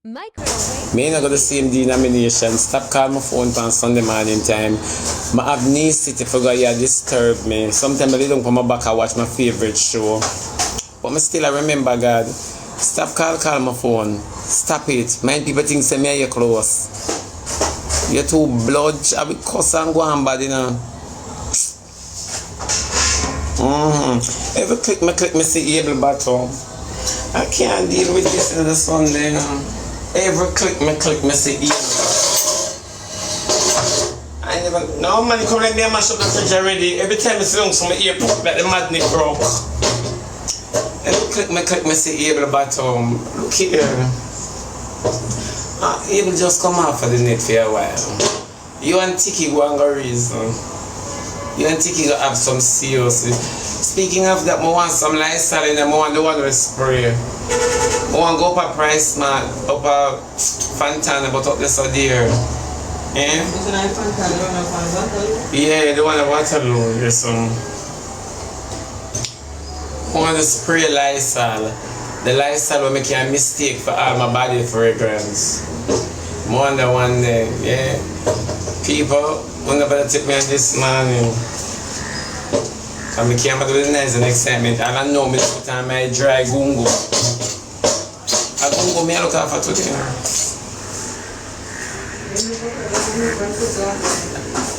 Me not got the same denomination. Stop calling my phone on Sunday morning time. My have city forgot you disturb me. Sometimes I lay down for my back I watch my favorite show. But me still I remember God. Stop call my phone. Stop it. Mind people think say me are you close. You're too blood. I will cuss and go on bad, you know. Every click me see able button. I can't deal with this on the Sunday, you know. Every click me see able. I never, no man come let me mash up the fridge already. Every time I see from my ear pop like the magnet broke. Every click me see able button. Look here. Able just come off for the net for a while. You and Tiki go and go reason. You and Tiki go have some seriously. Speaking of that, I want some Lysol in them. I want the one with spray. I want to go up a price man, up a Fantana, but up there so dear. Eh? Yeah, the one at Waterloo. Yes, I want to spray Lysol. The Lysol will make you a mistake for all my body fragrance. More than one day, yeah. People, who never take me on this morning. I came back with the nice and excitement. And I know me put on my dry gungo. A gungo me I look out for today.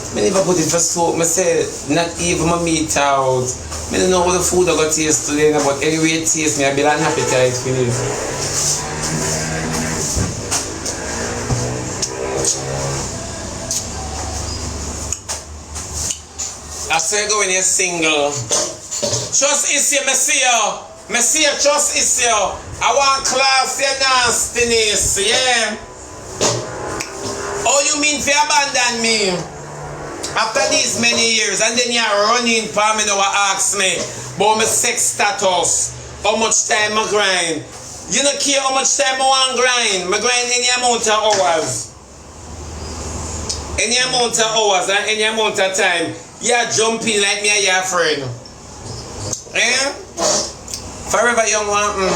I never put it for soap. I said, not even my meat out. I don't know how the food I got taste today, but anyway it tastes me, I be an appetite for it. I say go when you're single. Trust is you, Messiah, trust is you. I want class your nastiness, yeah. Oh, you mean to abandon me? After these many years, and then you're running for me now ask me about my sex status, how much time I grind. You don't care how much time I want grind. I grind any amount of hours. Any amount of hours and any amount of time. You're jumping like me and your friend. Eh? Forever young one.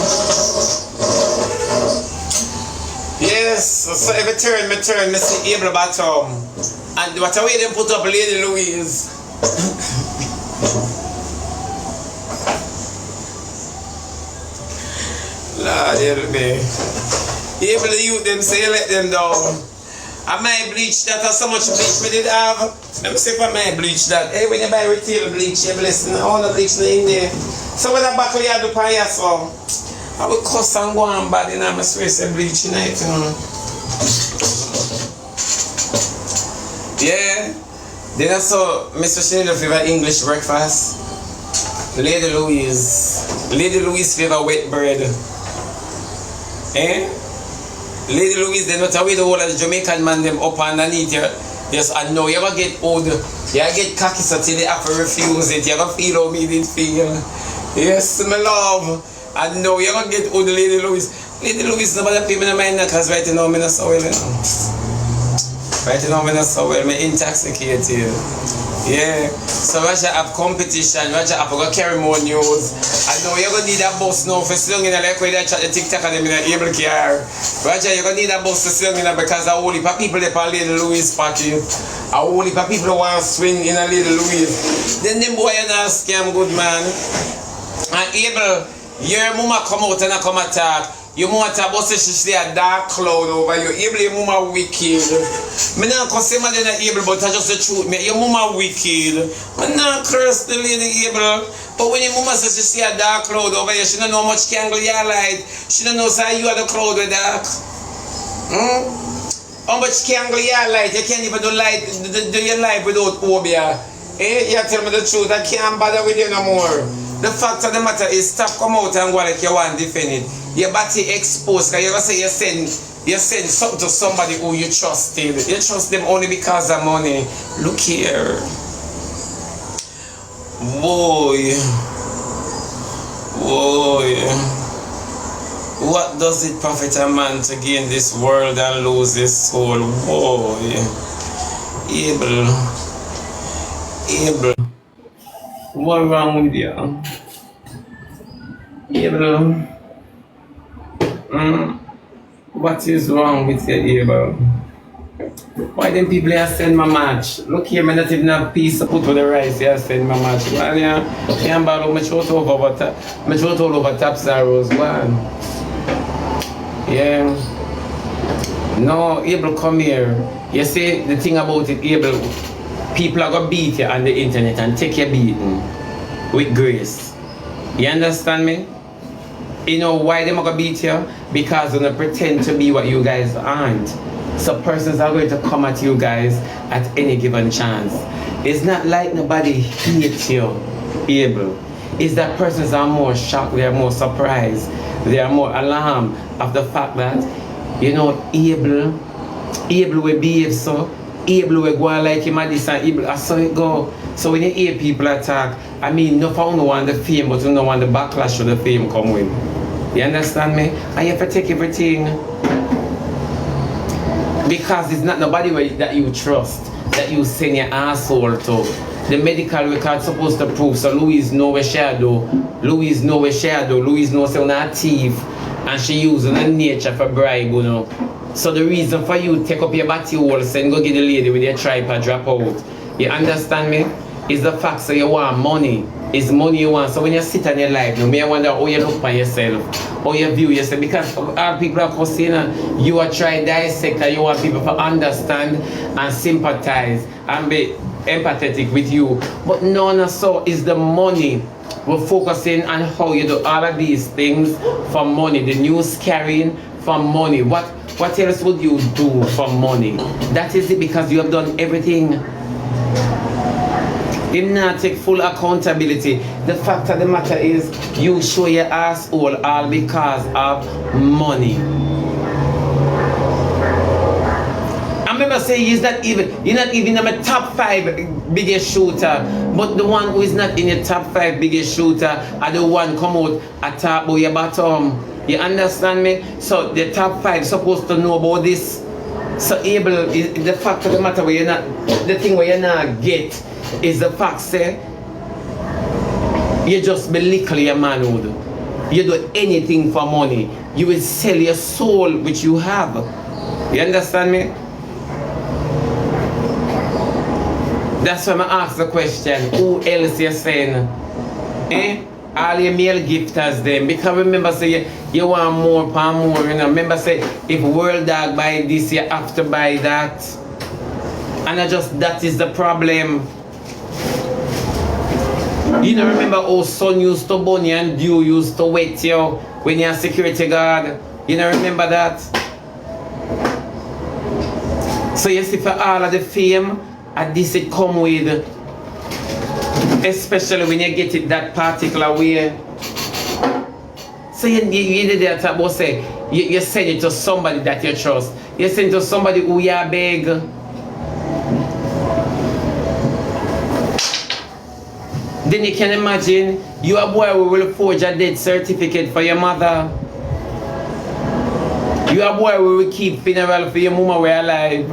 Yes, so every turn, I see able bottom. And what a way they put up Lady Louise. Lord help me. Able the youth them say let them down. I might bleach that or so much bleach we did have. Let me see if I might bleach that. Hey, when you buy retail bleach, you listen, all the bleach in there. So when I back you do for yourself, I will cuss and go on bad in my space and bleach in it, you know. Yeah. Then I saw Mr. Shebada favor English breakfast. Lady Louise favor wet bread. Eh? Lady Louise, they not away the whole of the Jamaican man them up underneath you. Yes, I know you ever get old. You get cocky so till they have to refuse it. You ever feel how me did feel. Yes, my love. I know you ever get old, Lady Louise. Lady Louise, nobody pay me no mind because right now I'm not so well, you know. Right now I'm not so well, I'm intoxicated. Yeah. So Roger have competition, Roger have to go carry more news. I know you're gonna need a bus now for sitting in like when they chat the TikTok and them in a able car. Roger, you're gonna need a bus to sit in because a whole heap of people they on Lady Louise pocket. A whole heap of people want to swing in a Lady Louise. Then them boy and a scam good man. And able, your mama come out and I come attack. Your mama talk about she see a dark cloud over you. Able, your mama wicked. Me not say man not able, but I just the truth. Me, your mama wicked. Me not curse the lady able. But when your mama says she see a dark cloud over you, she don't know how much candle you light. She don't know say you are the cloud with dark. How much candle you light? You can't even do light. Do your life without phobia. Eh? You tell me the truth. I can't bother with you no more. The fact of the matter is, stop come out and go like you want to defend it. Your body exposed, because you're going to say you send something to somebody who you trusted. You trust them only because of money. Look here. Boy. What does it profit a man to gain this world and lose his soul? Boy. Able. What's wrong with you? Able. What is wrong with you, Abel? Why them people here send my match? Look here, man, not even have piece to put with the rice here send my match. Man, yeah, I'm about to throat all over taps and rose, man. Yeah. No, Abel, come here. You see, the thing about it, Abel, people are gonna beat you on the internet and take your beating with grace. You understand me? You know why they are gonna beat you? Because they're gonna pretend to be what you guys aren't. So persons are going to come at you guys at any given chance. It's not like nobody hates you, Abel. It's that persons are more shocked, they are more surprised, they are more alarmed of the fact that, you know, Abel will behave so, Abel will go on like him at this and Abel, I saw it go. So when you hear people attack, I mean, no for no want the fame, but no want the backlash of the fame come with. You understand me? And you have to take everything. Because it's not nobody that you trust, that you send your asshole to. The medical record supposed to prove, so Louise know where she do. Louise know where she do. Louise knows she's not a thief, and she using her nature for bribe, you know. So the reason for you take up your batty holes and go get the lady with your tripod drop out. You understand me? Is the fact that you want money. It's money you want. So when you sit on your life, you may wonder how you look by yourself, how you view yourself. Because all people are saying you are trying to dissect and you want people to understand and sympathize and be empathetic with you. But no, so is the money. We're focusing on how you do all of these things for money. The news carrying for money. What else would you do for money? That is it, because you have done everything. Him not take full accountability. The fact of the matter is, you show your asshole all because of money. I remember saying you're not even in my top 5 biggest shooter, but the one who is not in your top 5 biggest shooter are the one come out and talk about your bottom. You understand me? So the top 5 supposed to know about this. So able is the fact of the matter where you're not, the thing where you're not get is the fact say you just belittle your manhood. You do anything for money. You will sell your soul which you have. You understand me? That's why I ask the question, who else you're saying? All your male gifters them. Because remember say you want more for more, you know. Remember say if World Dog buy this, you have to buy that. And that is the problem. You know, remember how sun used to burn you and dew used to wet you when you're a security guard? You know, remember that? So you see, for all of the fame, and this it come with, especially when you get it that particular way. So you did that about say, you send it to somebody that you trust. You send it to somebody who you beg. Then you can imagine, you a boy who will forge a death certificate for your mother. You a boy who will keep funeral for your mama while alive.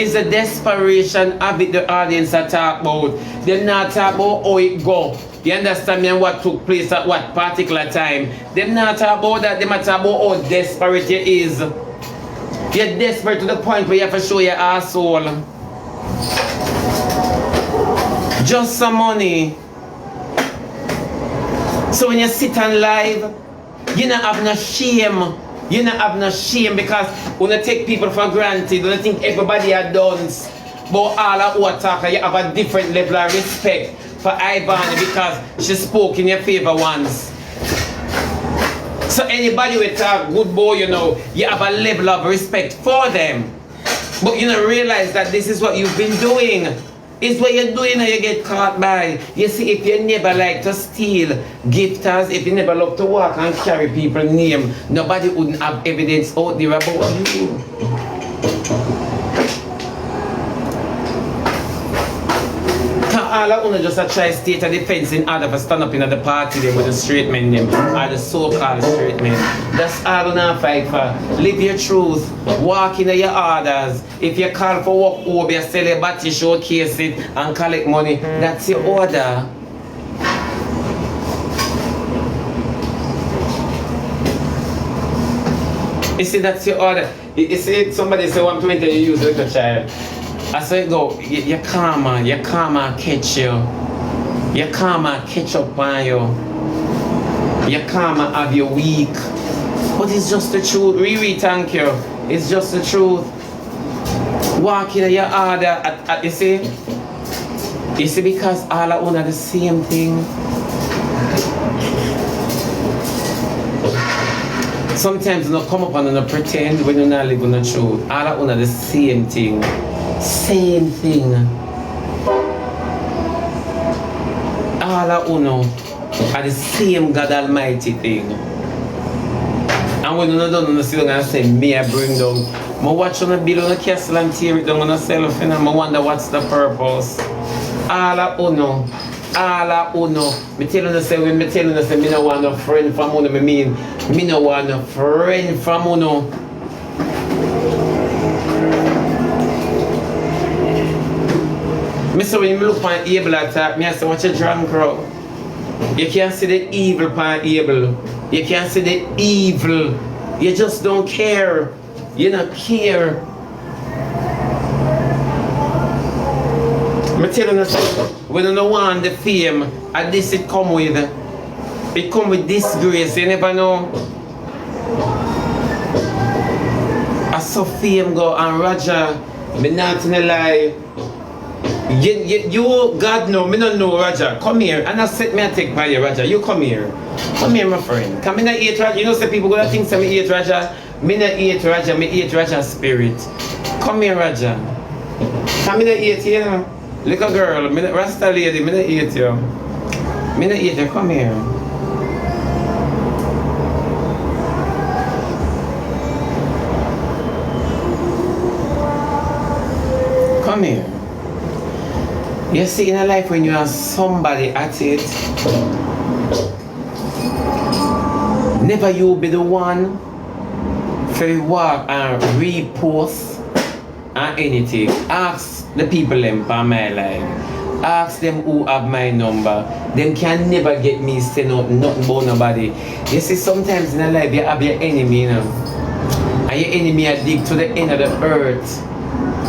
It's a desperation of it the audience are talk about. They're not talk about how it go. You understand me, and what took place at what particular time. They're not talk about that, they're talk about how desperate you is. You're desperate to the point where you have to show your asshole. Just some money. So when you sit on live, you don't have no shame. You don't have no shame because when you take people for granted, when you think everybody are done, but all of what talk, you have a different level of respect for Ivan because she spoke in your favor once. So anybody will talk good boy, you know, you have a level of respect for them. But you don't realize that this is what you've been doing. It's what you're doing and you get caught by. You see, if you never like to steal gifters, if you never love to walk and carry people's name, nobody wouldn't have evidence out there about you. All I want to just try state a defense in order for stand up in the party them with the straight men them, or the so-called straight men. That's all I fight for. Live your truth, walk in your orders. If you call for work over, you sell your battery, showcase it and collect money, that's your order. You see, that's your order. You see, somebody say 120, you use like a child. I say, go, your karma catch you. Your karma catch up on you. Your karma have you weak. But it's just the truth. Really, thank you. It's just the truth. Walk in your order, you see? You see, because all are under the same thing. Sometimes you don't come up and you pretend when you not live on the truth. All are under the same thing. Same thing. All are the same God Almighty thing. And when you don't understand, I say, me I bring down. I watch on a build on a castle and tear it down on myself, and I wonder what's the purpose. All are uno. All are uno. Me telling you say, when me telling you say, me no want a friend from uno, me mean, me no want a friend from uno. Me say when you look on Abel attack, me I say, watch a drunk crowd. You can't see the evil upon Abel. You can't see the evil. You just don't care. You don't care. I'm telling you, when you don't want the fame, at least it come with. It come with disgrace. You never know. I saw fame go and Roger, me not in a lie. You, God know, me don't know Roger. Come here. And I said me I take by you, Roger. You come here. Come here, my friend. Come in and eat Roger. You know, say people gonna think say me eat Roger. Me not eat Roger, me eat Roger spirit. Come here, Roger. Come in and eat you know. Little girl, me not Rasta lady, me not eat you. Me not eat you, come here. Come here. You see, in a life when you have somebody at it, never you be the one for walk and repost and anything. Ask the people them for my life. Ask them who have my number. Them can never get me send out nothing about nobody. You see, sometimes in a life you have your enemy, you know. And your enemy are dig to the end of the earth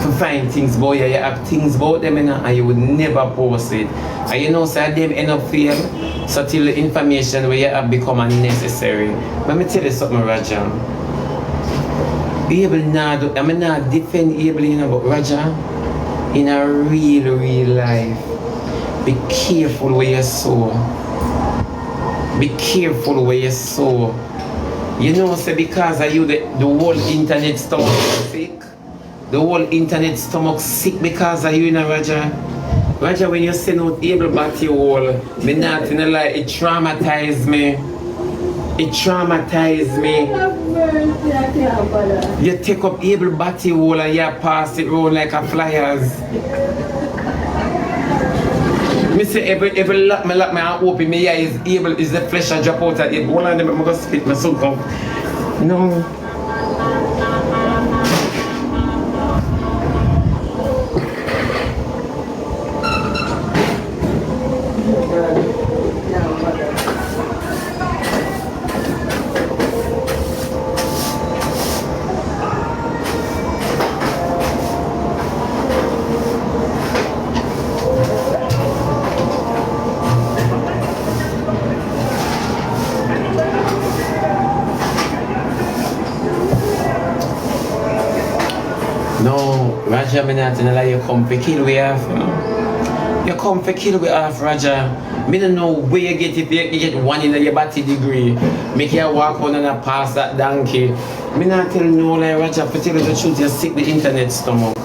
to find things about you. You have things about them, you know, and you would never post it. And you know, so them end up fail. So till the information where you have become unnecessary. Let me tell you something, Roger. Abel not, I mean not defend Abel, you know, but Roger, in a real life, be careful where you sow. Be careful where you sow. You know, say because of you, the whole internet stomach sick. The whole internet stomach sick because of you, you know, Roger. Roger, when you send out Abel back to your wall, me not in a lie, it traumatized me. It traumatized me. You take up Abel batty wall and you pass it round like a flyers. Me say every lock me and open me eyes Abel is the flesh I drop out at it. Hold on, I'm gonna spit my soul out. No. Roger, me not know you come for kill we off, you know. You come for kill we off, Roger. Me don't know where you get it, you get one in your body degree. Make you walk on and pass that donkey. Me not tell no lie, Roger, for tell you the truth, you sick the internet stomach.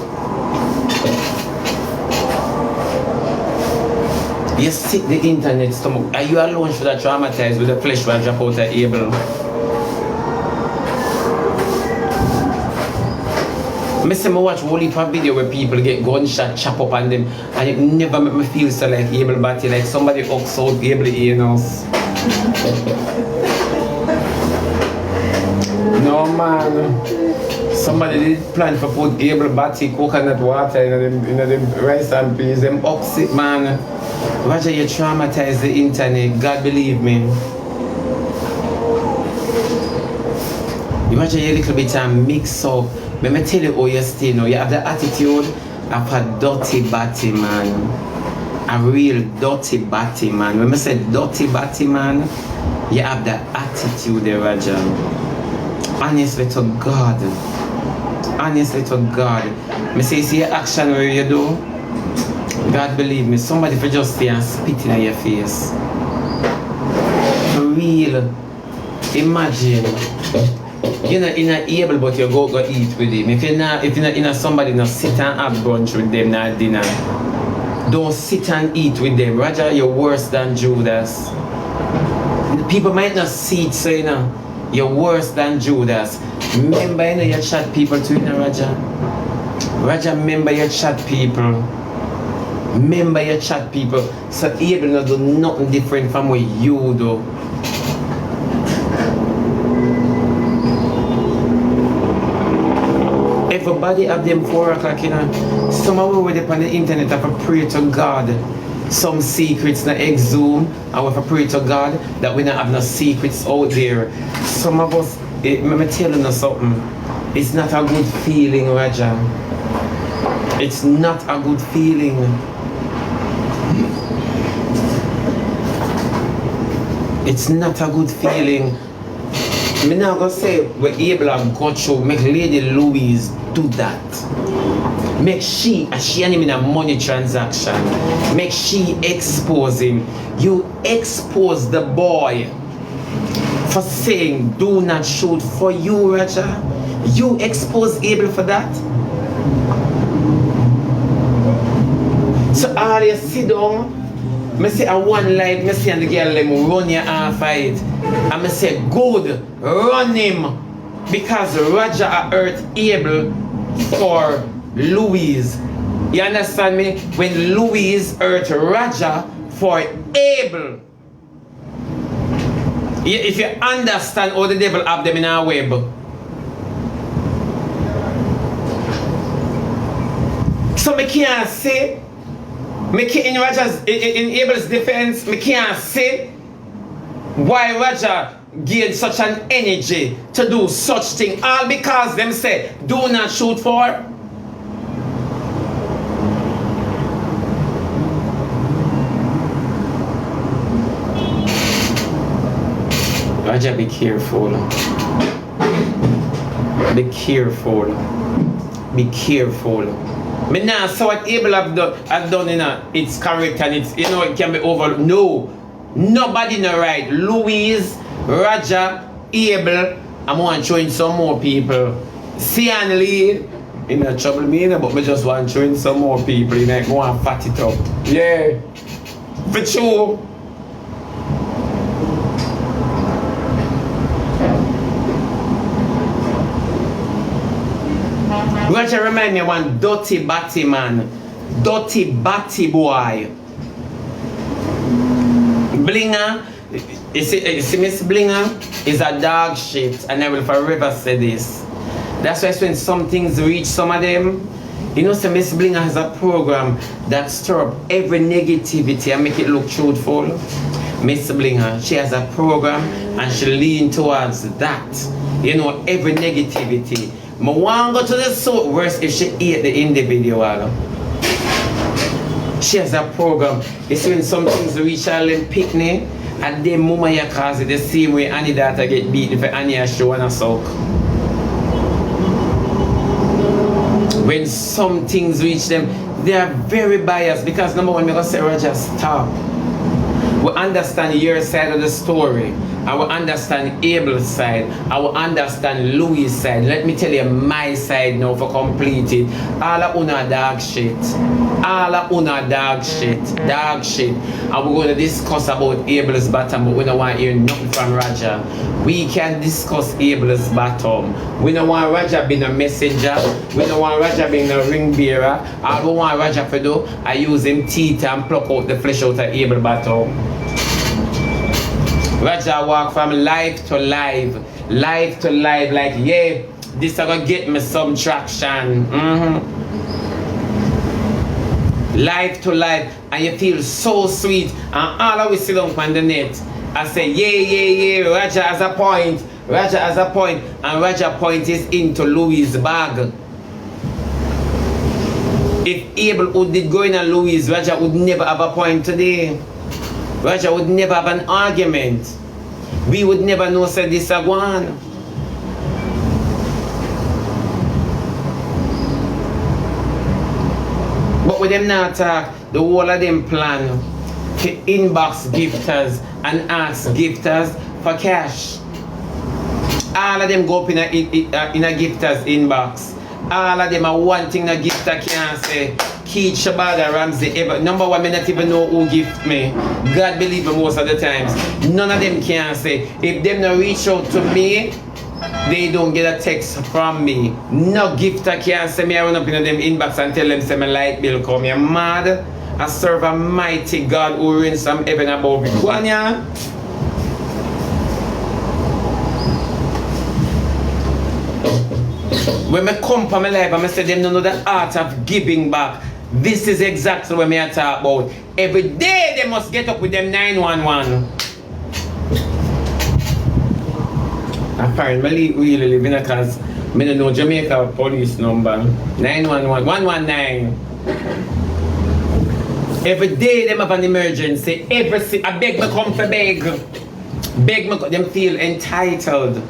You sick the internet stomach. Are you alone should have traumatized with the flesh when I drop out of Abel? I say I watch a whole heap of video where people get gunshot chop up on them and it never make me feel so like Abel Batty, like somebody hooks out Abel anus. No man. Somebody did plan for put Abel Batty coconut water in the rice and peas. Them hooks it, man. Roger, you traumatize the internet, God believe me. Imagine you a little bit and mix up. Let me tell you how you stay now. You have the attitude of a dirty batty man. A real dirty batty man. When I say dirty batty man, you have the attitude there, Raja. Honestly to God. Honestly to God. I say, see your action where you do. God believe me, somebody for just stay and spit in your face. For real. Imagine. You're not able, but you go eat with him. If you're not in somebody, not sit and have brunch with them, not dinner. Don't sit and eat with them. Raja, you're worse than Judas. People might not see it, so you know, you're worse than Judas. Remember, you know, you chat people too, you know, Raja. Raja, remember you chat people. Remember you chat people. So able to do nothing different from what you do. Everybody have them 4 o'clock, you know. Some of them on the internet have to pray to God. Some secrets that exhume, and we have to pray to God that we don't have no secrets out there. Some of us, let me tell you something. It's not a good feeling, Raja. It's not a good feeling. It's not a good feeling. I'm not going to say we're able to go through, make Lady Louise do that. Make she and him in a money transaction. Make she expose him. You expose the boy for saying do not shoot for you, Raja. You expose Abel for that. So all you sit down, I say a one light, I say and the girl let me run your half fight. And I say good, run him. Because Raja hurt Abel for Louise. You understand me? When Louise hurt Raja for Abel. If you understand how the devil have them in our web. So I can't say, in Raja's, in Abel's defense, I can't say why Raja gained such an energy to do such thing. All because them say, do not shoot for. Raja, be careful. Be careful. Be careful. Me now so what Abel have done, you know, it's correct and it's, you know, it can be overlooked. No. Nobody no right. Louise, Raja, Abel, I'm want to join some more people. See and Lee, in a trouble me, but me just want to join some more people. You know, go and fat it up. Yeah. For sure. Raja remind me of one dirty batty man. Dirty batty boy. Blinger, you see Miss Blinger is a dog shit, and I will forever say this. That's why when some things reach some of them, you know, so Miss Blinger has a program that stir up every negativity and make it look truthful. Miss Blinger, she has a program and she lean towards that. You know, every negativity. I want to go to the soul worse if she ate the individual. She has a program. You see when some things reach her and picnic, and then mama ya cause it the same way Annie daughter get beat if Annie a show and a soak. When some things reach them, they are very biased because number one, I'm going to say, Roger, stop. We understand your side of the story. I will understand Abel's side. I will understand Louis' side. Let me tell you my side now for complete it. All of una dog shit. All of una dog shit. Dog shit. And we're going to discuss about Abel's bottom, but we don't want to hear nothing from Raja. We can discuss Abel's bottom. We don't want Raja being a messenger. We don't want Raja being a ring bearer. All we want Raja to do, I use him teeth and pluck out the flesh out of Abel's bottom. Raja walk from life to life, like, yeah, this is gonna get me some traction. Life to life, and you feel so sweet, and all of we sit down on the net, I say, yeah, Raja has a point, Roger has a point, and Roger point is into Louis' bag. If Abel would did go in a Louis, Roger would never have a point today. Roger would never have an argument. We would never know say this a one. But with them now talk, the whole of them plan to inbox gifters and ask gifters for cash. All of them go up in a gifter's inbox. All of them are wanting a gifter can say, Keith, Shebada, Ramsey, ever. Number one, I not even know who gift me. God believe me most of the times. None of them can say. If them not reach out to me, they don't get a text from me. No gifter can say me I run up in them inbox and tell them say my light bill come. You're mad? I serve a mighty God who reigns from heaven above. Go on, yeah? When I come from my life, I say them don't know the art of giving back. This is exactly what I talk about. Every day they must get up with them 911. Apparently, really living because I don't know Jamaica police number. 911, 119. Every day them have an emergency. I beg me come for beg. Beg me, them feel entitled.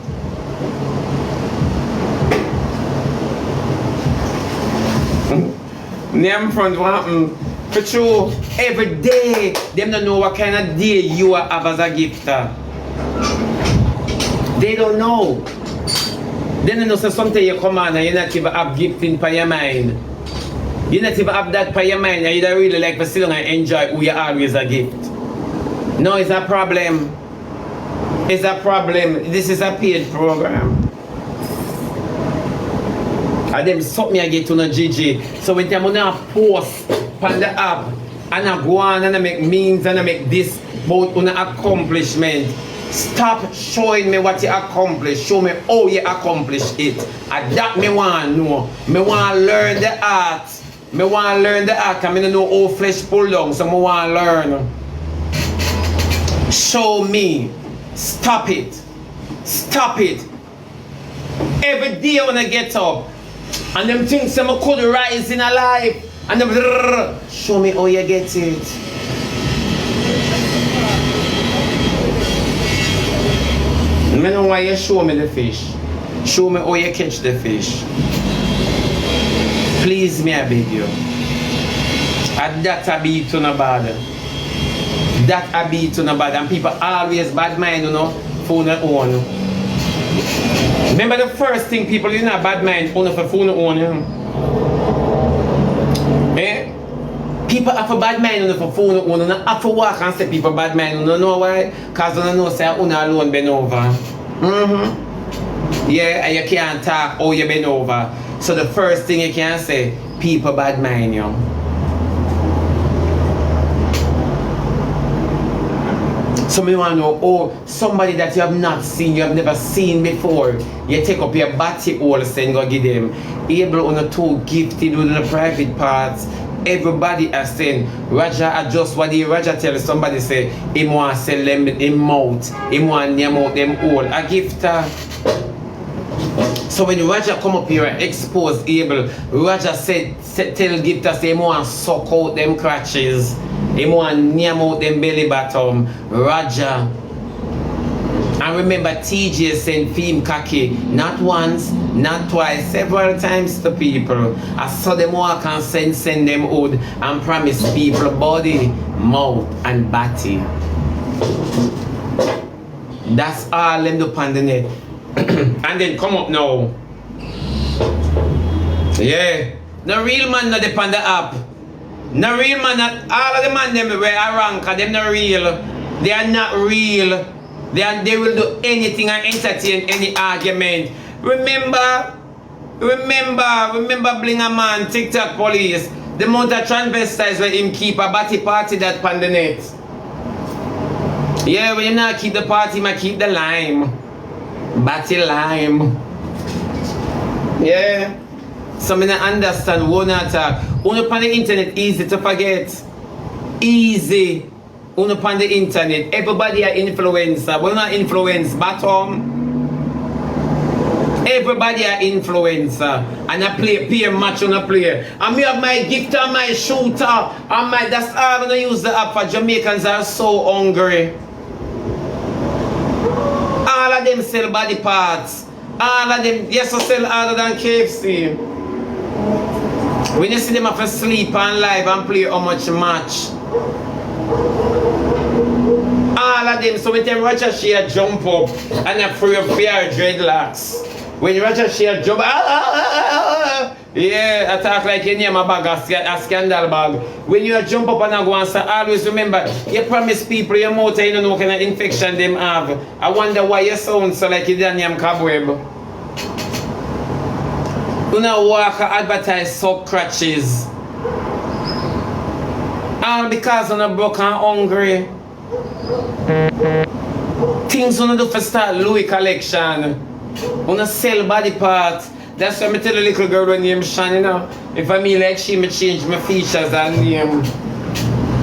Name front what happen? For true, every day, them don't know what kind of day you have as a gifter. They don't know. They don't know so something you come on and you not even have gifting for your mind. You not even have that for your mind and you don't really like to sit down and enjoy who you always a gift. No, it's a problem. It's a problem. This is a paid program. And them suck me I get to no GG. So when I'm gonna post on the app and I go on and I make memes and I make this about an accomplishment. Stop showing me what you accomplished. Show me how you accomplished it. And that me want to know. Me want to learn the art. Me want to learn the art. I don't know how flesh pull down. So me want to learn. Show me. Stop it. Stop it. Every day when I get up and them things I could rise in a life and them show me how you get it. I don't know why you show me the fish. Show me how you catch the fish. Please me, I beg you. And that I be to no bad. That I be to no bad. And people always bad mind, you know, for their own. Remember the first thing people in a bad mind only for phone own. Eh? People have a bad mind only for phone own. And have to walk and say people bad mind. You know why? Because you know say you alone bend over. Yeah, and you can't talk how you bend over. So the first thing you can say, people bad mind you. So me want to know, oh, somebody that you have not seen, you have never seen before. You take up your body also and go give them. Able on the two gifted with the private parts. Everybody has saying, Roger adjust what Roger tell somebody say, he want to sell them in mouth. He want to name out them all. A gifter. So when Roger come up here and expose Abel, Roger tell gifter say he want to suck out them crutches. He want to name out them belly bottom. Roger. And remember TJ sent film cocky not once, not twice, several times to people. I saw them walk and send them out and promise people body, mouth and body. That's all them do on the net. And then come up now. Yeah. No real man not depend the app. No real man not all of the man them where I rank them not real. They are not real. They will do anything and entertain any argument. Remember bling a man, TikTok police. The amount of transvestites where him keep a batty party that pan the net. Yeah, when you not keep the party, I keep the lime. Batty lime. Yeah. So I don't understand what not talk. Only on the internet easy to forget. Easy. Only on the internet. Everybody are influencer. We're not influence bottom. Everybody are influencer. And I play peer match on a player. And me have my gifter, my shooter, and my that's all I'm gonna use the app for. Jamaicans are so hungry. All of them sell body parts. All of them, yes, I sell other than KFC. When you see them have to sleep and live and play how much match. All of them, so when them Roger Shea jump up and I free of fear dreadlocks. When Roger Shea jump, yeah, I talk like you name a bag, a scandal bag. When you jump up and I go and say, always remember, you promise people your mouth you don't know what kind of infection them have. I wonder why you sound so like you didn't name cobweb. You know walk and advertise soap crutches. All because I'm not broke and hungry. Things you do for start Louis collection. You sell body parts. That's why I tell a little girl when name Shan, you know. If I mean like she, me change my features and name.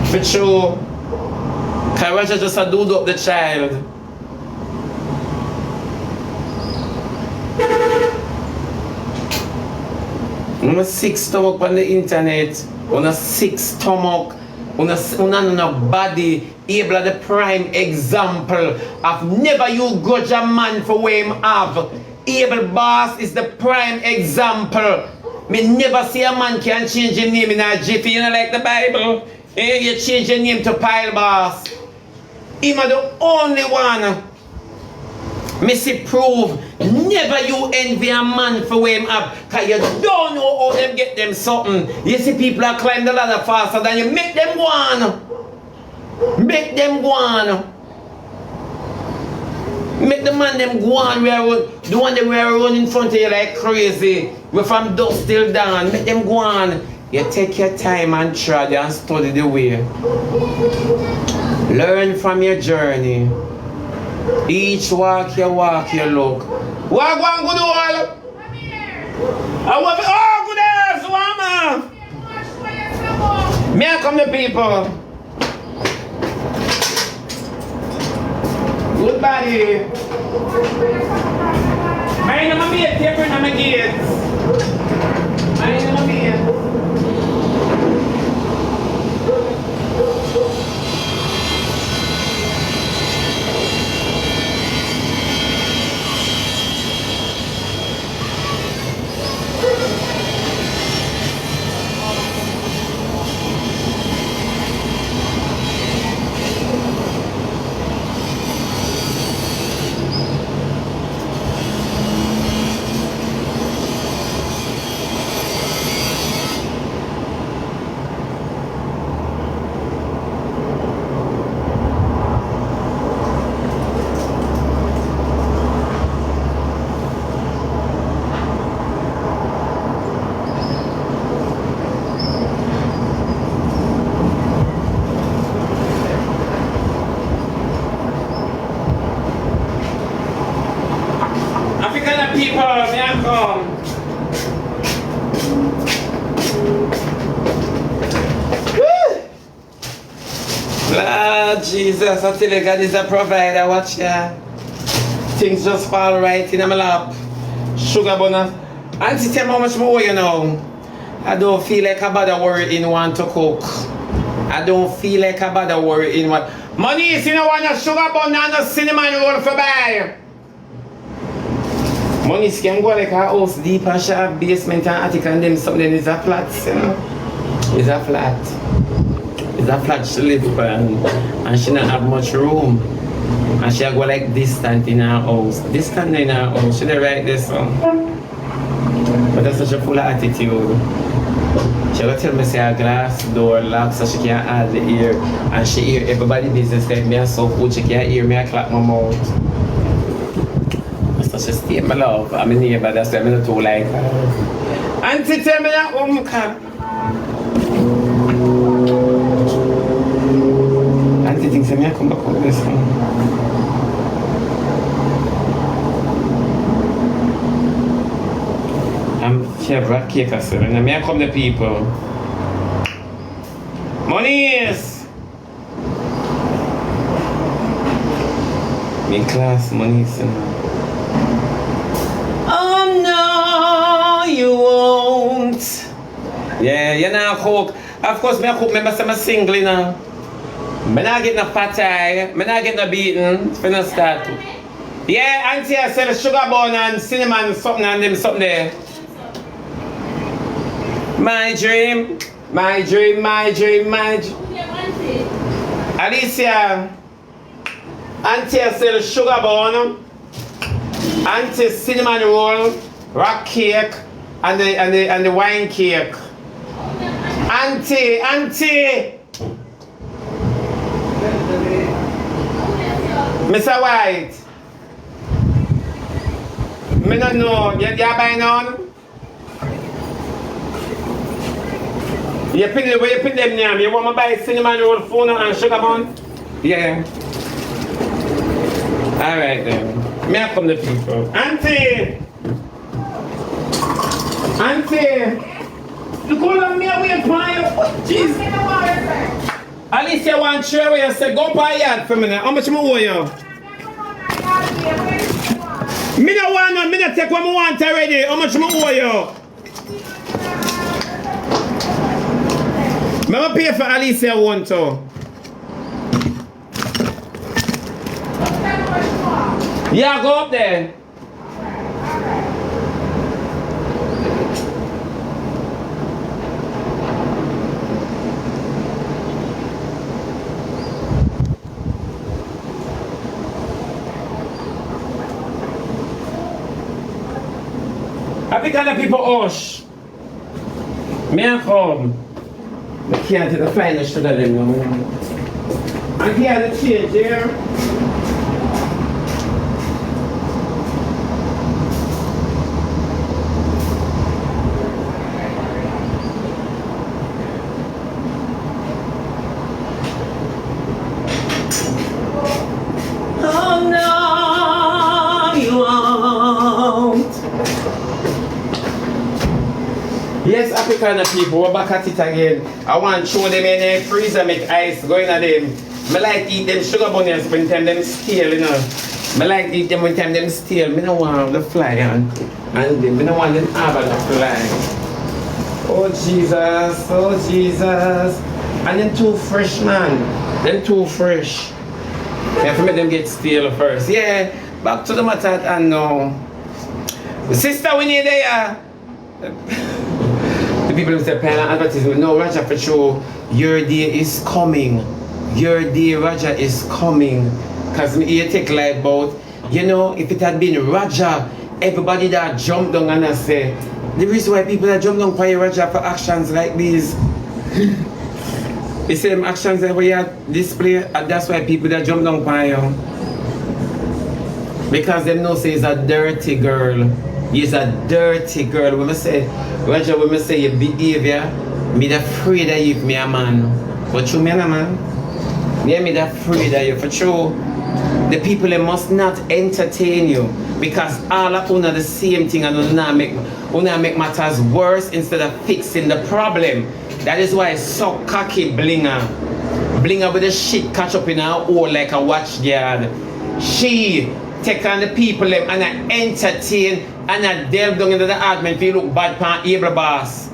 For sure. Cause Roger just a dude up the child. I'm a sick stomach on the internet. On a sick stomach. On a body. Able the prime example of never you grudge a man for where him have. Ableboss is the prime example. Me never see a man can change his name in a jiffy, you know, like the Bible. Eh? You change your name to Pileboss. Him are the only one. Me see prove never you envy a man for where him have. Cause you don't know how them get them something. You see people that climb the ladder faster than you. Make them go on. Make them go on. Make the man them go on where the one that we're running in front of you like crazy. We're from dusk till dawn. Make them go on. You take your time and try and study the way. Learn from your journey. Each walk you look. Walk one good all. Oh, good ass, mama. May I come to people? Good body. Mine na mamiet, different na magiet. Mine na mamiet. Lord Jesus, I tell you, God is a provider. Watch ya. Things just fall right in my lap. Sugar bonus. Auntie, tell me how much more you know. I don't feel like I bother worry in one to cook. I don't feel like I bother worry in one. Money is in one sugar bun and a cinnamon roll for buy. Money can go like a house deep and sharp basement and attic and them something is a flat, you know. It's a flat. It's a flat she live and she don't have much room. And she go like distant in her house. Distant in her house. She don't write this song. But that's such a full of attitude. She go tell me say her glass door locked so she can't add the ear. And she hear everybody business like me and so food. She can't hear me and clap my mouth. So she stay my love. I'm a neighbor, that's why I'm not too like her. Auntie tell me that Auntie thinks I may come back with this one. She have rat cake as well, and I may come the people. Monies! Me class, Monies. Oh! Yeah, you know, cook. Of course, me cook. Remember, I'm single, you know. Me not get no patay. Me not get no beaten. For no start. Yeah, auntie, I sell sugar bun and cinnamon something and them something there. My dream, my dream, my dream, my dream. Alicia, auntie, I sell sugar bun, auntie cinnamon roll, rock cake, and the wine cake. Auntie, auntie. Mr. White. Me don't know. You buy none? You put them, where you put them now? You want me to buy cinnamon roll, phone and sugar bun? Yeah. Alright then. Me I come to people. Auntie! Auntie! You call on me away from you. Jeez. At least you want to where you say, go buy yard for me now. How much more owe you? Me no want no, me no take what I want already. How much more owe you? Me will pay for Alicia one too. Yeah, go up there. I think other people hush. Me and come. I can't take the finest shit of them no more. And here the change here. Oh no, you won't. Yes, African people, we're back at it again. I want to show them in a freezer, make ice going at them. I like to eat them sugar bunnies when time them stale, you know. I like to eat them when time them stale. I don't want the fly on. And them, I don't want them have the fly. Oh Jesus, oh Jesus. And them too fresh, man. Them too fresh. You have to make them get stale first. Yeah, back to the matter and now. Sister, we need there. The people who say pen and advertisement, no, Raja, for sure, your day is coming. Your day, Raja, is coming. Because you take like about, you know, if it had been Raja, everybody that jumped down and I say, the reason why people that jump down for Raja for actions like these, the same actions that we have display, and that's why people that jump down for you. Because they know say it's a dirty girl. He's a dirty girl. When I say, Roger, when I say your behavior, me afraid of you if me a man. But you me a man? Yeah, me afraid of you. For sure, the people they must not entertain you. Because all of them are the same thing and you make matters worse instead of fixing the problem. That is why it's so cocky blinger. Blinger with the shit catch up in her hole like a watch guard. She take on the people them and I entertain and I delve down into the admin if you look bad for Ableboss.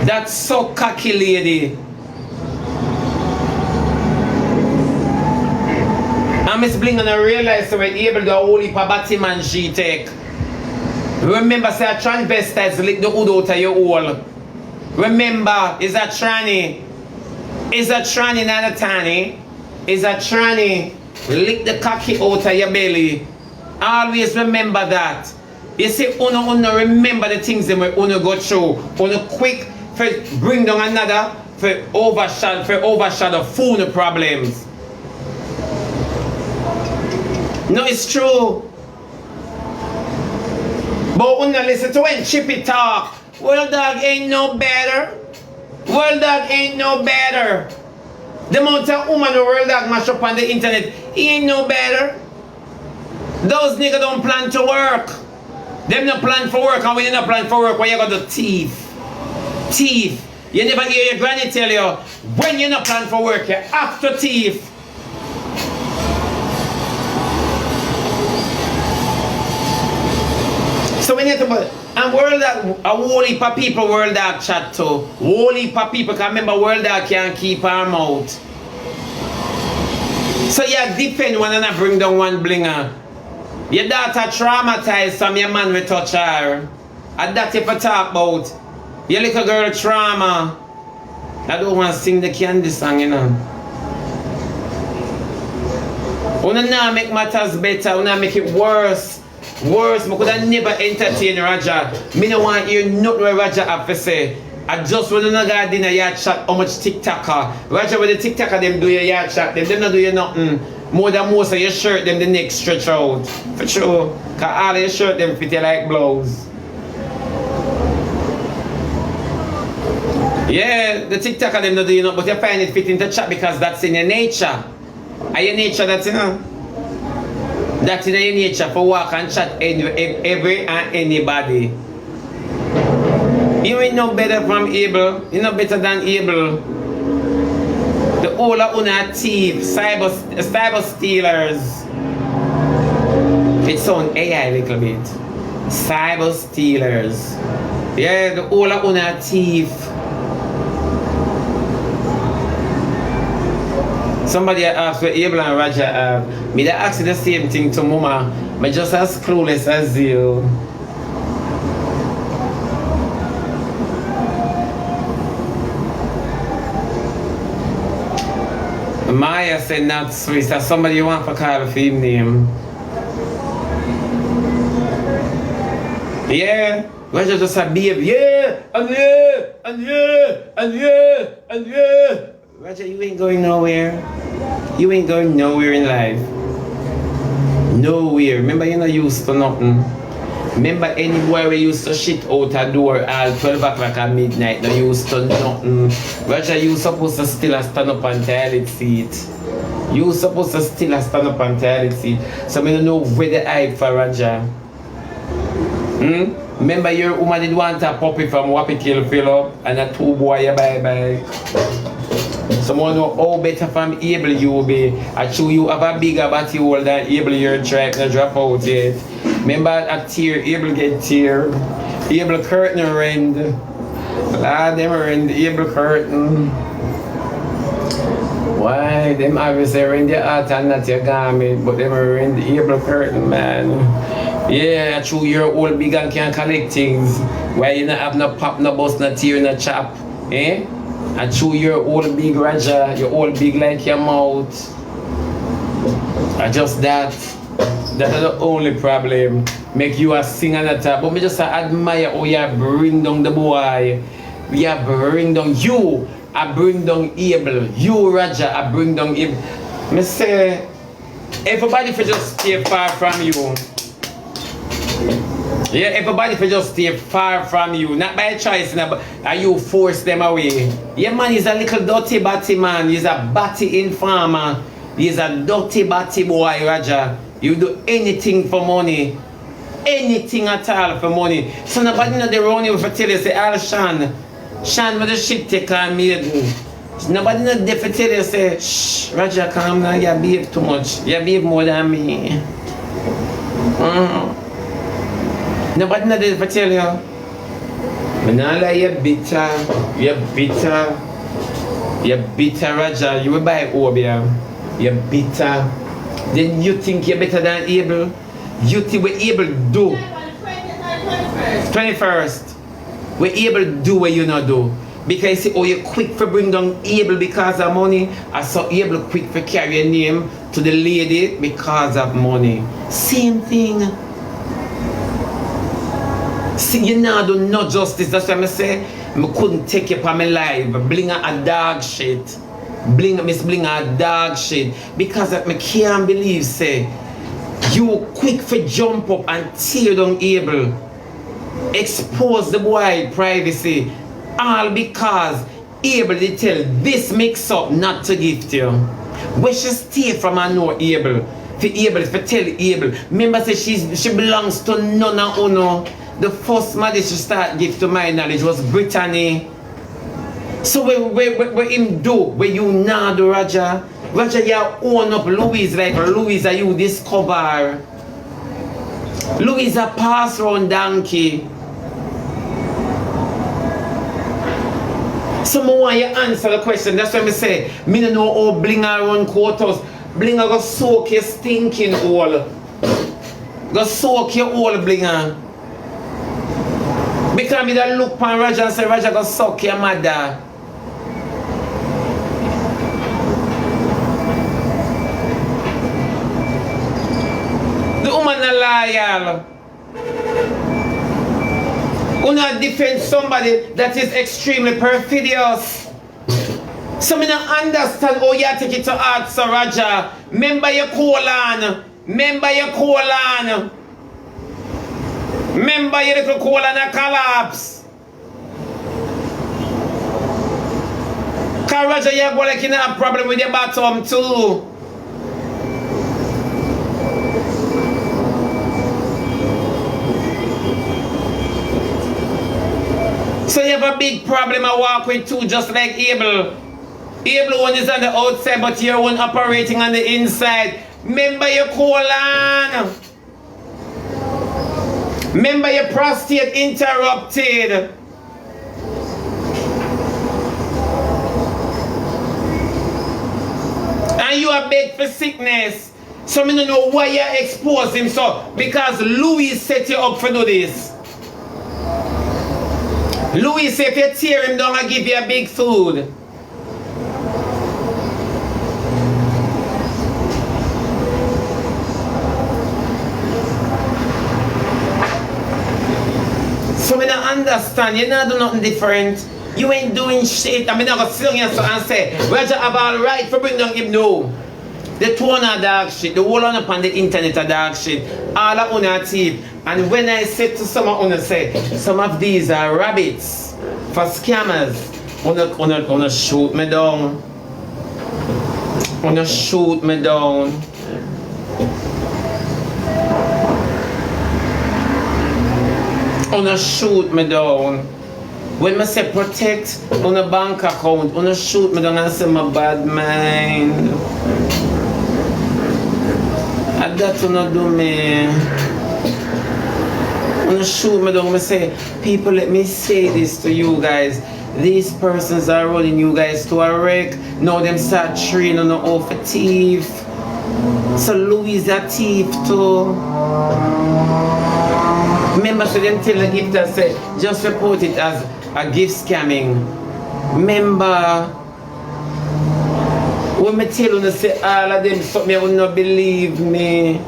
That's so cocky lady. And Miss Bling and I realize that we're able to do a whole heap of Batman she take. Remember say a transvestite lick the hood out of your hole. Remember, is a tranny. Is a tranny, not a tanny. Is a tranny. Lick the cocky out of your belly. Always remember that. You see, uno remember the things that uno go through. Uno quick for bring down another for overshadow phone problems. No, it's true. But uno listen to when Chippy talk. Well, dog ain't no better. World Dog ain't no better. The amount of woman the World Dog mash up on the internet, he ain't no better. Those niggas don't plan to work. Them not plan for work, and when you not plan for work, why you got the thief? Thief. You never hear your granny tell you, when you not plan for work, you have to thief. So we need to put, and World Dog, a whole heap of people World Dog chat to. Whole heap of people, because remember World Dog can't keep her mouth. So you defend one and I bring down one blinger. Your daughter traumatized from your man will touch her. And that if I talk about. Your little girl trauma. I don't want to sing the candy song, you know. Una now make matters better, una make it worse. Worse, I could have never entertain Raja. Me no want to hear nothing what Raja have to say. I just want to know God in a yard chat how much TikToker. Raja with the TikToker them do your yard chat, them not do you nothing. More than most of your shirt them the neck stretch out. For sure. Cause all of your shirt them fit you like blouse. Yeah, the TikToker them not do you nothing, but you find it fit into chat because that's in your nature. Are your nature that's in her? That's in your nature for walk and chat every and anybody. You ain't no better from Abel. You're no better than Abel. The whole of una thief, cyber stealers. It sounds AI a little bit. Cyber stealers. Yeah, the whole of una thief. Somebody asked where Abel and Raja are. Me they ask the same thing to Mama. I'm just as clueless as you. Maya said not sweet. That's somebody you want to call for him name. Yeah. Raja just a babe. Yeah. And yeah. And yeah. And yeah. And yeah. Raja, you ain't going nowhere. You ain't going nowhere in life. Nowhere. Remember, you're not used to nothing. Remember, anywhere we used to shit out a door all 12 o'clock at midnight, no used to nothing. Raja, you supposed to still stand up on toilet seat. You supposed to still stand up on toilet seat. So I don't know where the hype for Raja. Remember, your woman did want a puppy from Wappy Kill fill up and a 2 boy bye-bye. Someone know how better from Abel you will be. I show you have a bigger body hole than Abel your tribe to drop out yet. Remember a tear, Abel get tear. Abel curtain rend. Lord, them rend Abel curtain. Why? Them obviously rend your heart and not your garment, but them rend Abel curtain, man. Yeah, I show your old big and can't collect things. Why you not have no pop, no bust, no tear, no chop? Eh? I chew your old big Raja, your old big like your mouth. Just that. That's the only problem. Make you a sing and a tap. But me just admire how you bring down the boy. You bring down you. I bring down Abel. You Raja, I bring down Abel. Me say, everybody for just stay far from you. Yeah, everybody for just stay far from you. Not by choice, but you force them away. Yeah, man, he's a little dirty batty man. He's a batty informer. He's a dirty batty boy, Raja. You do anything for money. Anything at all for money. So nobody know the wrong you for tell you, say, "Al Shan with the shit take on me." Nobody know the for tell you, say, "Shh, Raja, calm down, you behave too much. You behave more than me." Nobody know this for tell you. But now like you're bitter, Raja. You will buy Obia. You're bitter. Then you think you're better than Abel. You think we're able to do. 21st. We're able to do what you not do. Because you see, oh, you're quick for bring down Abel because of money. I saw Abel quick for carry your name to the lady because of money. Same thing. See, you now do no justice. That's why I say I couldn't take you from my life. Bling a dog shit. Bling a dog shit. Because I can't believe, say, you quick for jump up and tear down Abel. Expose the boy privacy. All because Abel did tell this mix up not to gift you. Where she stay from I know Abel. For Abel, for tell Abel. Remember say she belongs to none of uno. The first marriage she start give to my knowledge was Brittany. So where him do, where you now do Raja? Raja, you own up Louis like Louis that you discover. Louis is a pass round donkey. So I want you answer the question. That's why I say, me don't know how Blinger run quarters. Blinger go soak your stinking hole. Go soak your hole, Blinger. Because me don't look pan Roger and say, Roger go suck your mother. The woman a liar. You not defend somebody that is extremely perfidious. So me don't understand how you take it to heart, Sir Roger. Remember your colon. Remember your colon. Remember your little colon a collapse. Cause Roger, you're going to have a problem with your bottom too. So you have a big problem I walk with too, just like Abel. Abel one is on the outside, but your one operating on the inside. Remember your colon. Remember your prostate interrupted. And you are beg for sickness. So I don't know why you expose him so. Because Louis set you up for do this. Louis say if you tear him down, I give you a big food. So I don't understand. You not do nothing different. You ain't doing shit. I mean, I'm going to sit here and say, Roger have all right for bring down him. No. The tone of dog shit. The whole on upon the internet of dog shit. All of on our teeth. And when I said to someone, say, some of these are rabbits for scammers. Wanna shoot me down. Wanna shoot me down. Wanna shoot me down. When I say protect on a bank account, wanna shoot me down and say my bad mind. And that wanna do me. Wanna shoot me down, I say, people, let me say this to you guys. These persons are running you guys to a wreck. Now them start training on how for thief. So Louis is a thief too. Remember, so them tell the gift and say, just report it as a gift scamming. Remember, when me tell you, say all of them something, you will not believe me.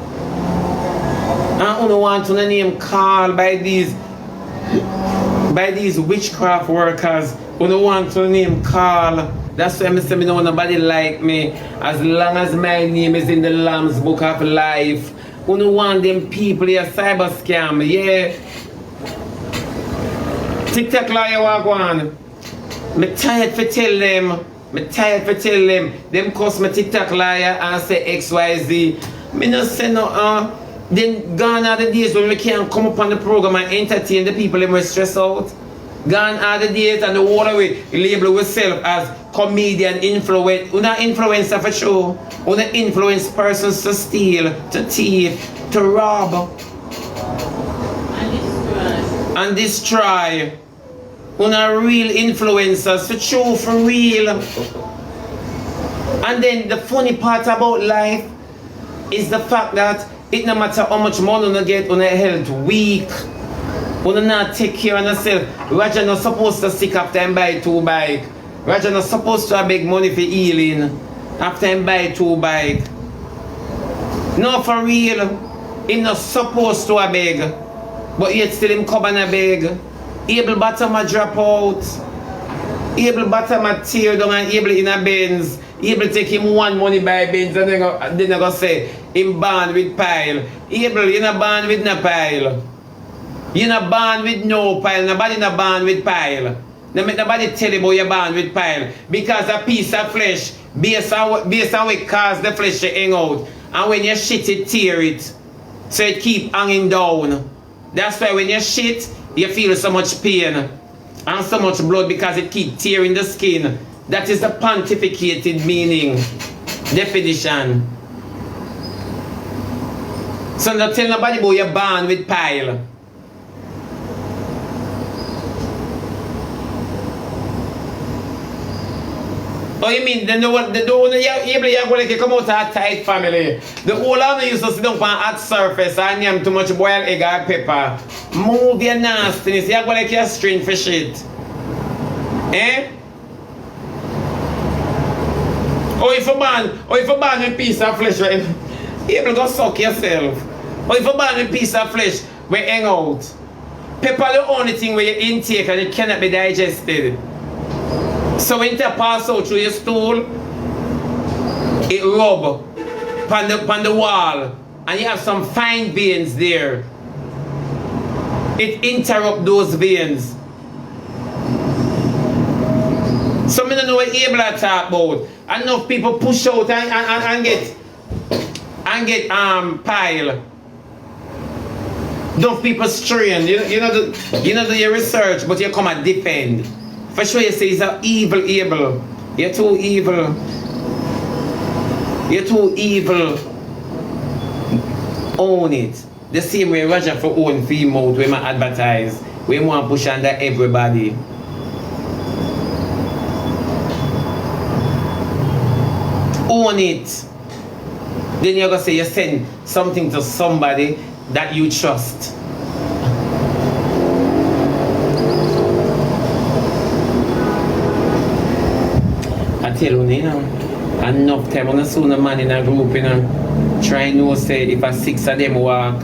I don't want to name called by these witchcraft workers. I don't want to name call. That's why I say me don't want nobody like me. As long as my name is in the Lamb's Book of Life. I don't want them people here cyber scam. Yeah. TikTok lawyer walk on. Me tired for tell them. Them cost me TikTok liar and say XYZ. Me not say no. Then gone are the days when we can't come up on the program and entertain the people and we stress out. Gone are the days and the water we label ourselves as comedian influence. We're not influencer for sure. We're not influence persons to steal, to thief, to rob. And destroy. We're not real influencers for sure, for real. And then the funny part about life is the fact that it no matter how much money you get on a health weak, you not take care of yourself. Roger not supposed to sick after him buy 2 bikes. Roger not supposed to have big money for healing after him buy 2 bikes. No, for real. He not supposed to have beg, but yet still him come and a beg. Able bottom a drop out. Able bottom a tear down and able in a Benz. Able take him one money by Benz and then they go say him band with pile. Able you not band with no pile. You not band with no pile. Nobody not band with pile. No make nobody tell you about your band with pile. Because a piece of flesh based on what cause the flesh to hang out. And when you shit it, tear it. So it keep hanging down. That's why when you shit, you feel so much pain and so much blood because it keep tearing the skin. That is the pontificated meaning, definition. So don't tell nobody about you're born with pile. Oh, you mean they don't able come out of a tight family? The whole of them used to sit down on hot surface and yam too much boiled egg and pepper. Move your nastiness, you're going to strain for shit. Eh? Or if you born with piece of flesh, right? You able to go suck yourself. Or if you born with piece of flesh, we hang out. Pepper the only thing where you intake and it cannot be digested. So when it pass out through your stool, it rub upon the wall and you have some fine veins there. It interrupt those veins. So I don't know what able to talk about. Enough people push out and get pile. Enough people strain. You know do your research, but you come and defend. For sure you say it's an evil. You're too evil. You're too evil. Own it. The same way Roger for own female we might advertise. We want to push under everybody. Own it. Then you're going to say you send something to somebody that you trust. I tell you, enough time when I see a man in a group, try to say if a 6 of them walk,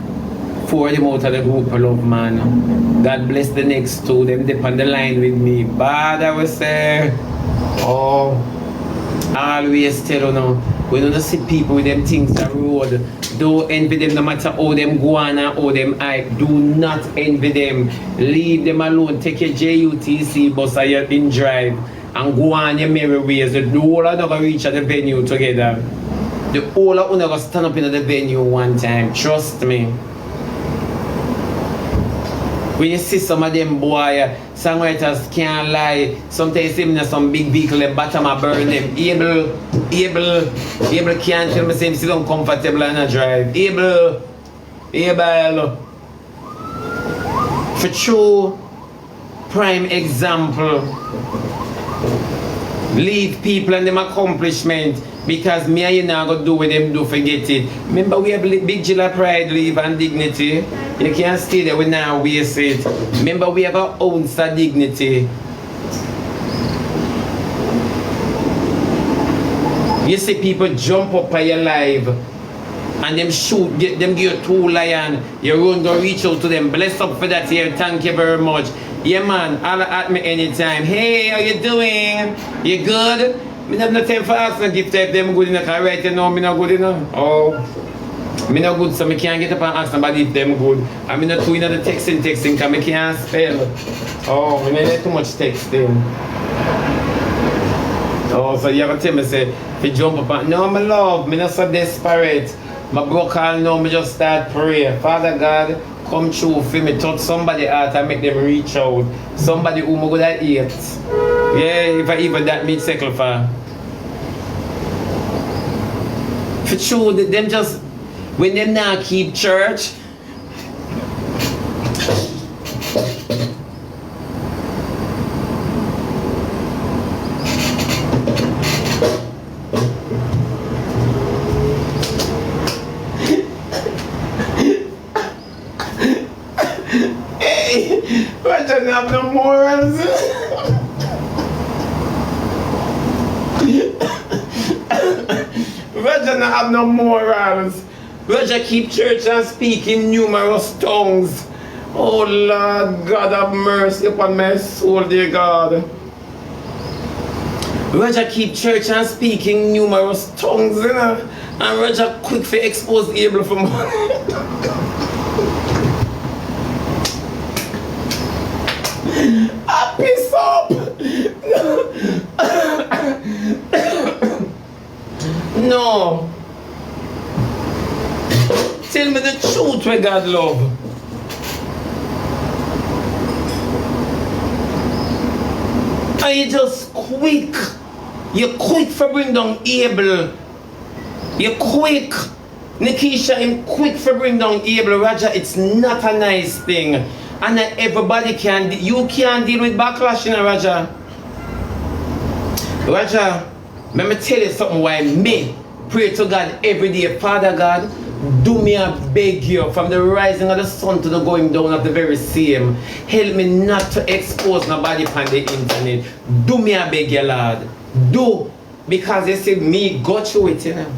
4 of them out of the group I love man. God bless the next 2, them dip on the line with me. But I will say, oh, always tell you when you see people with them things on the road, don't envy them no matter how them go on and how them hype. Do not envy them. Leave them alone. Take your JUTC bus or your in drive and go on your merry ways. The whole are not going to reach at the venue together. The whole are going to stand up in the venue one time. Trust me. When you see some of them boy, songwriters can't lie. Sometimes even in some big vehicle, the bottom are burn them. Able can't tell me say sit uncomfortable and a drive. Able. For true, prime example. Leave people and them accomplishment because me and you now go do what them do, forget it. Remember we have big Jilla pride, leave and dignity. You can't stay there, we now waste it. Remember we have our own dignity. You see people jump up on your live and them shoot, them give you 2 lion. You run go reach out to them. Bless up for that here, thank you very much. Yeah man, holla at me anytime. Hey, how you doing? You good? Me have no time for asking gift if them good enough. Right you know, me not good enough. Oh, me not good so me can't get up and ask somebody if them good. I mean not too in the texting because me can't spell. Oh, me need too much texting. Oh, so you have to tell me say, if you jump up and no my love, me not so desperate. My broke all now, me just start pray. Father God, come true for me, touch somebody out and make them reach out. Somebody who me good at eat. Yeah, if I even that meet cycle for. For true, them just, when them now keep church, I don't have no morals. Roger not have no morals. Roger keep church and speak in numerous tongues. Oh Lord God, have mercy upon my soul, dear God. Roger keep church and speak in numerous tongues, you know? And Roger quick for expose Abel for money. Piss up! No. Tell me the truth where God love. And you just quick. You're quick for bring down Abel. You're quick. Nikisha, him quick for bring down Abel. Raja, it's not a nice thing. And not everybody can, you can't deal with backlash, you know, Raja. Raja, let me tell you something why me pray to God every day. Father God, do me a beg you from the rising of the sun to the going down of the very same. Help me not to expose nobody on the internet. Do me a beg you, Lord. Do. Because you see, me got through it, you know.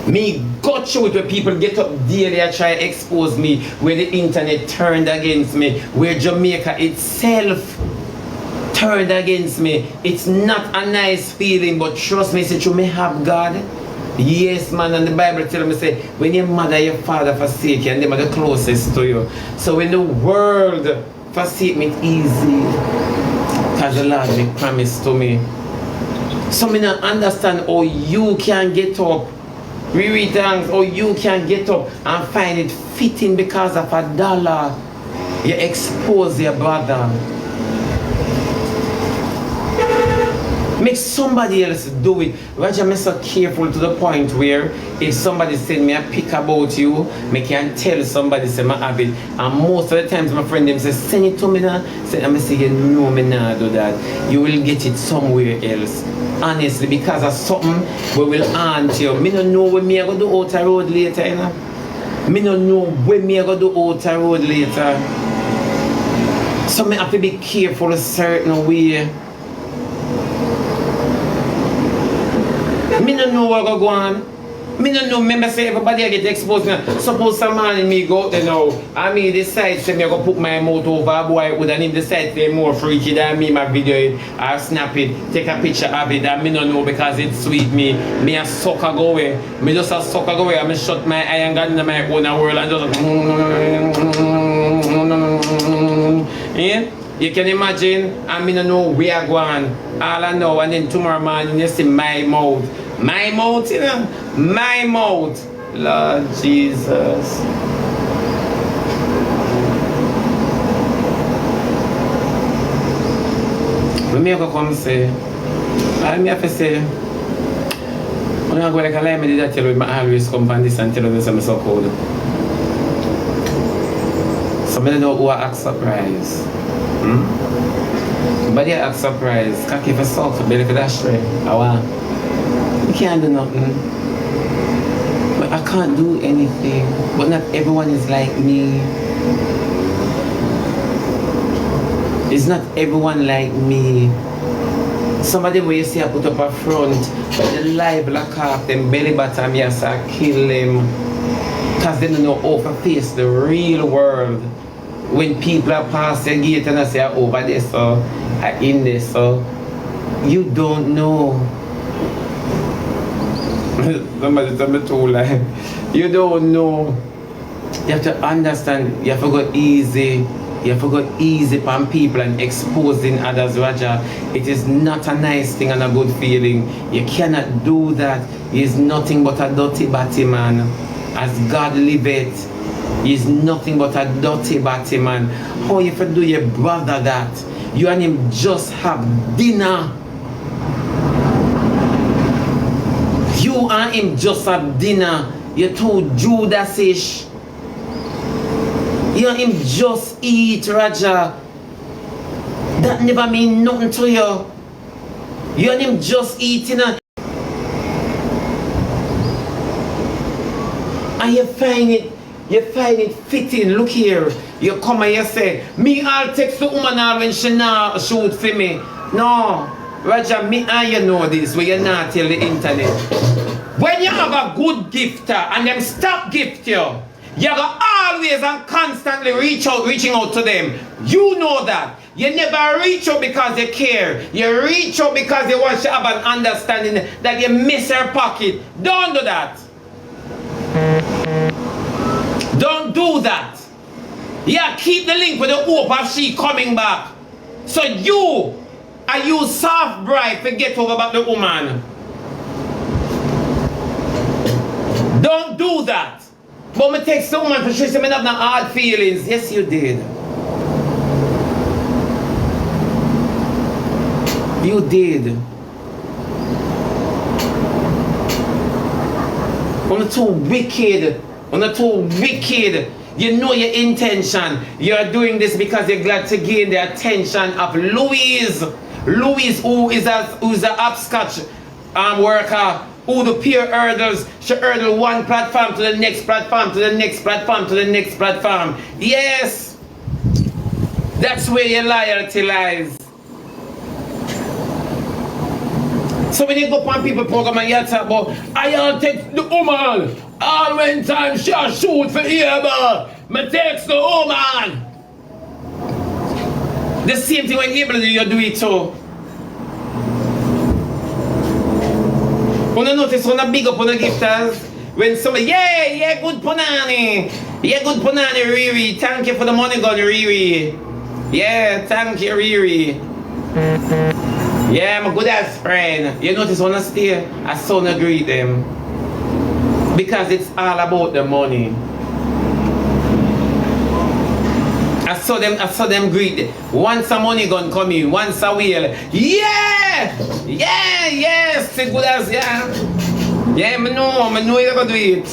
Me got through it where people get up daily and try to expose me, where the internet turned against me, where Jamaica itself turned against me. It's not a nice feeling, but trust me, say you may have God. Yes, man, and the Bible tells me, say, when your mother and your father forsake you, and them are the closest to you. So when the world forsake me, it's easy. Because the Lord make promise to me. So me not understand how you can get up. Read thanks, how you can get up and find it fitting because of $1. You expose your brother. Make somebody else do it. Roger, I'm so careful to the point where if somebody send me a pic about you, I can tell somebody say I have it. And most of the times my friend them say, send it to me now. I'm saying, no, me not do that. You will get it somewhere else. Honestly, because of something we will haunt you. Me don't know when me I go do outer road later, you know. Me don't know when me I go do outer road later. So me have to be careful a certain way. Me don't know what go on. Me don't know. Remember say everybody get exposed now. Suppose some man and me go out there now. I mean decide say me go put my mouth over a boy would and him decide say more freaky than me my video it or snap it, take a picture of it and me don't know because it's sweet me. Me a sucker go away. Me just a sucker go away and me shut my eye and go into my own world and just yeah? You can imagine, I mean, I know where I go on. All I know, and then tomorrow morning you see my mouth. My mouth, you know? My mouth. Lord Jesus. When me go come say, I have to say, when I go like a lie, me did tell you, I always come from this and tell you I'm so cold. So I don't know who I act surprised. But yeah, act surprised. Can't keep a sock, belly for that straight. I want. You can't do nothing. But I can't do anything. But not everyone is like me. It's not everyone like me. Somebody where you see I put up a front, but the live black off them belly bottom, yes, I kill them. Because they don't know how to face the real world. When people are past the gate and I say over there, so in there, so you don't know. Somebody tell me too like you don't know. You have to understand, you have to go easy. You have to go easy upon people and exposing others, Raja. It is not a nice thing and a good feeling. You cannot do that. He is nothing but a dirty batty man. As God liveth, he is nothing but a dirty batty man. How you for do your brother that? You and him just have dinner. You and him just have dinner. You're too Judas-ish. You and him just eat, Raja. That never mean nothing to you. You and him just eating and you find it fitting. Look here. You come and you say, me I'll text the woman all when she not shoot for me. No. Raja, me and you know this, where you not tell the internet. When you have a good gifter and them stop gift you, you gotta always and constantly reaching out to them. You know that. You never reach out because you care. You reach out because you want to have an understanding that you miss her pocket. Don't do that. Don't do that. Yeah, keep the link with the hope of she coming back. So you soft bride forget over about the woman. Don't do that. But me text the woman for she said me have no hard feelings. Yes, you did. You did. You're too wicked. You're too wicked. You know your intention. You're doing this because you're glad to gain the attention of Louise. Louise, who's a hopscotch worker, who the peer hurdles. She hurdle one platform to the next platform, to the next platform, to the next platform. Yes. That's where your loyalty lies. So when you go on people program and you talk about, I all take the woman. All when time she shoot for here, but me takes the woman. The same thing when you do it too. When you notice when I big up on the gifters, when somebody, yeah, good punani. Yeah, good punani, Riri. Thank you for the money, God, Riri. Yeah, thank you, Riri. Yeah, I'm a good ass friend. You notice when I stay, I so not greet them. Because it's all about the money. I saw them greet them. Once the money gun come in, once a wheel. Yes, good as yeah, me know you're gonna do it.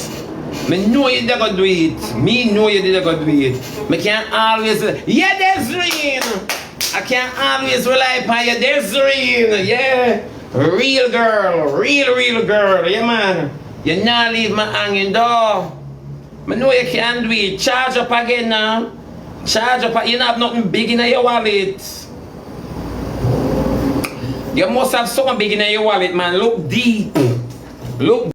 Me know you're gonna do it. Me know you're gonna do it. Me can't always, yeah, Desireen. I can't always rely upon you, Desireen. Yeah, real girl, real girl. Yeah, man. You not leave me hanging door. I know you can't do it. Charge up again now. Charge up. You don't have nothing big in your wallet. You must have something big in your wallet, man. Look deep. Look